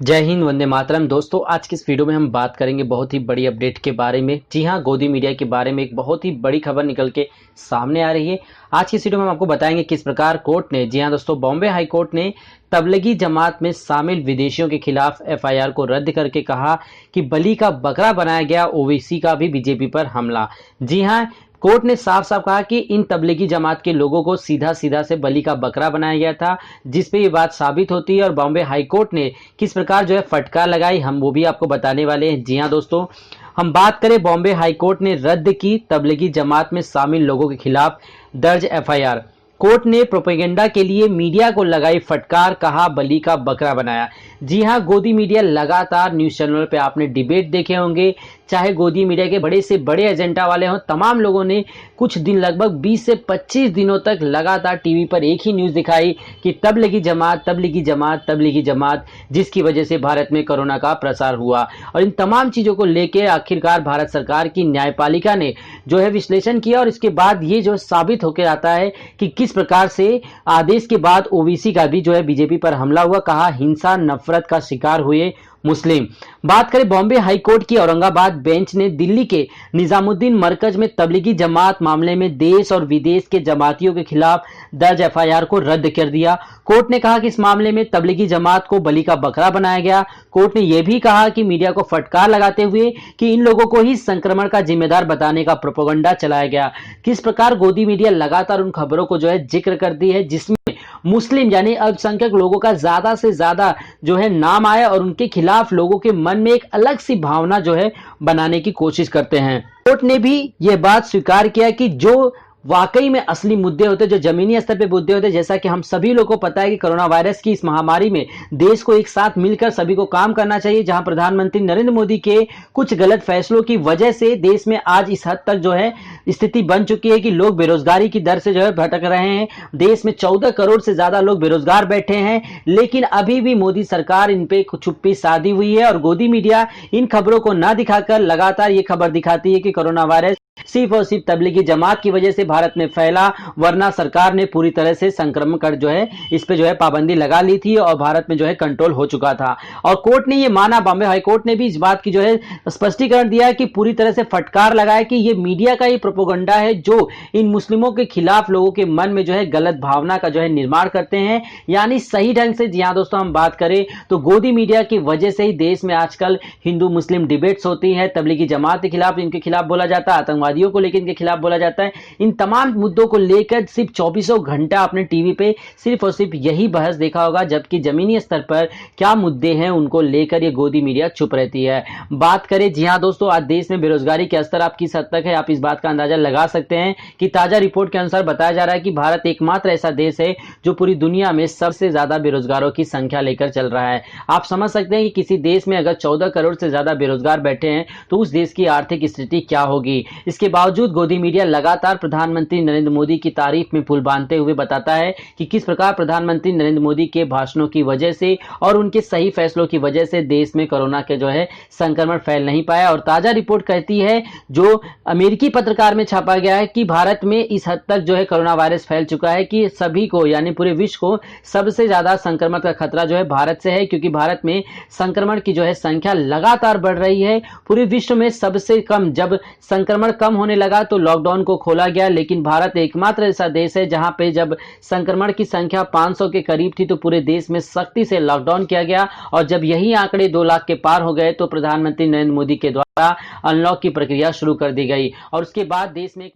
जय हिंद, वंदे मातरम। दोस्तों, आज की इस वीडियो में हम बात करेंगे बहुत ही बड़ी अपडेट के बारे में। जी हां, गोदी मीडिया के बारे में एक बहुत ही बड़ी खबर निकल के सामने आ रही है। आज की इस वीडियो में हम आपको बताएंगे किस प्रकार कोर्ट ने, जी हां दोस्तों, बॉम्बे हाई कोर्ट ने तबलीगी जमात में शामिल विदेशियों के खिलाफ एफआईआर को रद्द करके कहा कि बलि का बकरा बनाया गया ओवैसी का भी बीजेपी पर हमला। जी हां, कोर्ट ने साफ साफ कहा कि इन तबलीगी जमात के लोगों को सीधा सीधा से बलि का बकरा बनाया गया था, जिस पे ये बात साबित होती है। और बॉम्बे हाई कोर्ट ने किस प्रकार जो है फटकार लगाई, हम वो भी आपको बताने वाले हैं। जी हाँ दोस्तों, हम बात करें, बॉम्बे हाई कोर्ट ने रद्द की तबलीगी जमात में शामिल लोगों के खिलाफ दर्ज एफआईआर। कोर्ट ने प्रोपेगेंडा के लिए मीडिया को लगाई फटकार, कहा बलि का बकरा बनाया। जी हां, गोदी मीडिया लगातार न्यूज चैनल पे आपने डिबेट देखे होंगे, चाहे गोदी मीडिया के बड़े से बड़े एजेंडा वाले हों, तमाम लोगों ने कुछ दिन, लगभग 20 से 25 दिनों तक लगातार टीवी पर एक ही न्यूज दिखाई कि तबलीगी जमात, तबलीगी जमात, तबलीगी जमात, जिसकी वजह से भारत में कोरोना का प्रसार हुआ। और इन तमाम चीजों को लेकर आखिरकार भारत सरकार की न्यायपालिका ने जो है विश्लेषण किया, और इसके बाद ये जो साबित होकर आता है कि किस प्रकार से आदेश के बाद ओवैसी का भी जो है बीजेपी पर हमला हुआ। कहा हिंसा नफरत का शिकार हुए मुस्लिम। बात करें बॉम्बे हाई कोर्ट की, औरंगाबाद बेंच ने दिल्ली के निजामुद्दीन मरकज में तबलीगी जमात मामले में देश और विदेश के जमातियों के खिलाफ दर्ज एफआईआर को रद्द कर दिया। कोर्ट ने कहा कि इस मामले में तबलीगी जमात को बलि का बकरा बनाया गया। कोर्ट ने यह भी कहा कि मीडिया को फटकार लगाते हुए कि इन लोगों को ही संक्रमण का जिम्मेदार बताने का प्रोपेगेंडा चलाया गया। किस प्रकार गोदी मीडिया लगातार उन खबरों को जो है जिक्र करती है जिसमें मुस्लिम यानी अल्पसंख्यक लोगों का ज्यादा से ज्यादा जो है नाम आया, और उनके खिलाफ लोगों के मन में एक अलग सी भावना जो है बनाने की कोशिश करते हैं। कोर्ट ने भी यह बात स्वीकार किया कि जो वाकई में असली मुद्दे होते, जो जमीनी स्तर पे मुद्दे होते, जैसा कि हम सभी लोगों को पता है कि कोरोना वायरस की इस महामारी में देश को एक साथ मिलकर सभी को काम करना चाहिए। जहां प्रधानमंत्री नरेंद्र मोदी के कुछ गलत फैसलों की वजह से देश में आज इस हद तक जो है स्थिति बन चुकी है कि लोग बेरोजगारी की दर से जो है भटक रहे हैं। देश में 14 करोड़ से ज्यादा लोग बेरोजगार बैठे हैं, लेकिन अभी भी मोदी सरकार इन पे चुप्पी साधी हुई है। और गोदी मीडिया इन खबरों को न दिखाकर लगातार ये खबर दिखाती है कि कोरोना वायरस सिर्फ और सिर्फ तबलीगी जमात की वजह से भारत में फैला, वरना सरकार ने पूरी तरह से संक्रमण कर जो है इस पे जो है पाबंदी लगा ली थी और भारत में जो है कंट्रोल हो चुका था। और कोर्ट ने ये माना, बॉम्बे हाई कोर्ट ने भी इस बात की जो है स्पष्टीकरण दिया कि पूरी तरह से फटकार लगाया कि ये मीडिया का ही प्रोपेगेंडा है जो इन मुस्लिमों के खिलाफ लोगों के मन में जो है गलत भावना का जो है निर्माण करते हैं। यानी सही ढंग से, जी हाँ दोस्तों, हम बात करें तो गोदी मीडिया की वजह से ही देश में आजकल हिंदू मुस्लिम डिबेट्स होती है, तबलीगी जमात के खिलाफ इनके खिलाफ बोला जाता है, आतंकवादियों को लेकर इनके खिलाफ बोला जाता है। इन तमाम मुद्दों को लेकर सिर्फ 24 घंटा आपने टीवी पे सिर्फ और सिर्फ यही बहस देखा होगा, जबकि जमीनी स्तर पर क्या मुद्दे हैं उनको लेकर ये गोदी मीडिया चुप रहती है। बात करें, जी हां दोस्तों, आज देश में बेरोजगारी के स्तर आप किस हद तक है, आप इस बात का अंदाजा लगा सकते हैं कि ताजा रिपोर्ट के अनुसार बताया जा रहा है कि भारत एकमात्र ऐसा देश है जो पूरी दुनिया में सबसे ज्यादा बेरोजगारों की संख्या लेकर चल रहा है। आप समझ सकते हैं कि किसी देश में अगर 14 करोड़ से ज्यादा बेरोजगार बैठे हैं तो उस देश की आर्थिक स्थिति क्या होगी। इसके बावजूद गोदी मीडिया लगातार प्रधानमंत्री नरेंद्र मोदी की तारीफ में पुल बांधते हुए बताता है कि किस प्रकार प्रधानमंत्री नरेंद्र मोदी के भाषणों की वजह से और उनके सही फैसलों की वजह से देश में कोरोना के जो है संक्रमण फैल नहीं पाया। और ताजा रिपोर्ट कहती है, जो अमेरिकी पत्रकार में छापा गया है, कि भारत में इस हद तक जो है कोरोना वायरस फैल चुका है कि सभी को, यानी पूरे विश्व को सबसे ज्यादा संक्रमण का खतरा जो है भारत से है, क्योंकि भारत में संक्रमण की जो है संख्या लगातार बढ़ रही है। पूरे विश्व में सबसे कम, जब संक्रमण कम होने लगा तो लॉकडाउन को खोला गया, लेकिन भारत एकमात्र ऐसा देश है जहां पे जब संक्रमण की संख्या 500 के करीब थी तो पूरे देश में सख्ती से लॉकडाउन किया गया। और जब यही आंकड़े 2 लाख के पार हो गए तो प्रधानमंत्री नरेंद्र मोदी के द्वारा अनलॉक की प्रक्रिया शुरू कर दी गई, और उसके बाद देश में एक